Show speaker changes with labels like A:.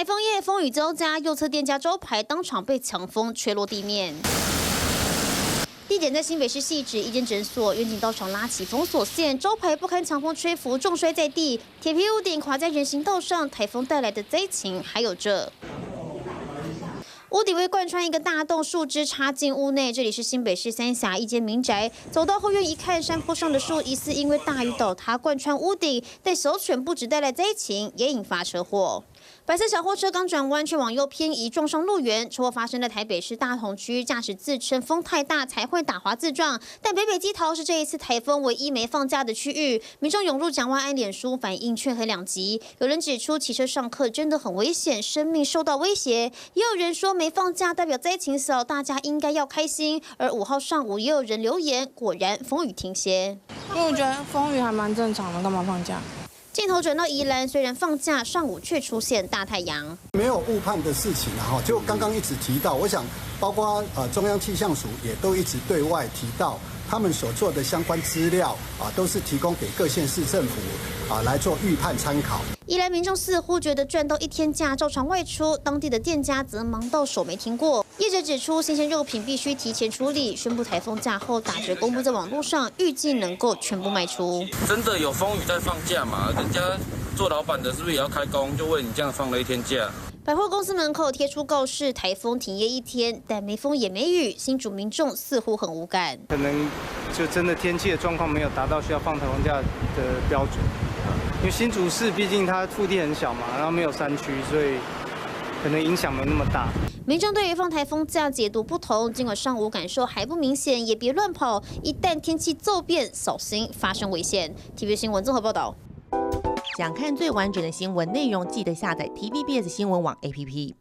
A: 台风夜风雨交加，右侧店家招牌当场被强风吹落地面。地点在新北市汐止一间诊所，远警到场拉起封锁线，招牌不堪强风吹拂，重摔在地，铁皮屋顶垮在人行道上。台风带来的灾情，还有这。 屋顶被贯穿一个大洞，树枝插进屋内。这里是新北市三峡一间民宅，走到后院一看，山坡上的树疑似因为大雨倒塌贯穿屋顶，但小犬不止带来灾情，也引发车祸。白色小货车刚转弯，却往右偏移，撞上路缘。车祸发生在台北市大同区，驾驶自称风太大才会打滑自撞，但北基桃是这一次台风唯一没放假的区域。民众涌入蒋万安脸书反映劝和两极，有人指出骑车上课真的很危险，生命受到威胁；也有人说没放假代表灾情小，大家应该要开心。而5号上午也有人留言，果然风雨停歇。
B: 因为我觉得风雨还蛮正常的，干嘛放假？
A: 镜头转到宜兰，虽然放假，上午却出现大太阳。
C: 没有误判的事情啊，就刚刚一直提到，我想包括中央气象署也都一直对外提到，他们所做的相关资料啊，都是提供给各县市政府啊来做预判参考。
A: 宜兰民众似乎觉得赚到1天假照常外出，当地的店家则忙到手没停过。业者指出，新鲜肉品必须提前处理，宣布台风假后打折公布在网络上，预计能够全部卖出。
D: 真的有风雨在放假嘛？人家做老板的是不是也要开工？就为你这样放了1天假？
A: 百货公司门口贴出告示，台风停业1天，但没风也没雨，新竹民众似乎很无感。
E: 可能就真的天气的状况没有达到需要放台风假的标准，因为新竹市毕竟它腹地很小嘛，然后没有山区，所以可能影响没那么大。
A: 民众对于放台风假解读不同，尽管上午感受还不明显，也别乱跑，一旦天气骤变，小心发生危险。TVB 新闻综合报道。
F: 想看最完整的新闻内容，记得下载 TVBS 新闻网 APP。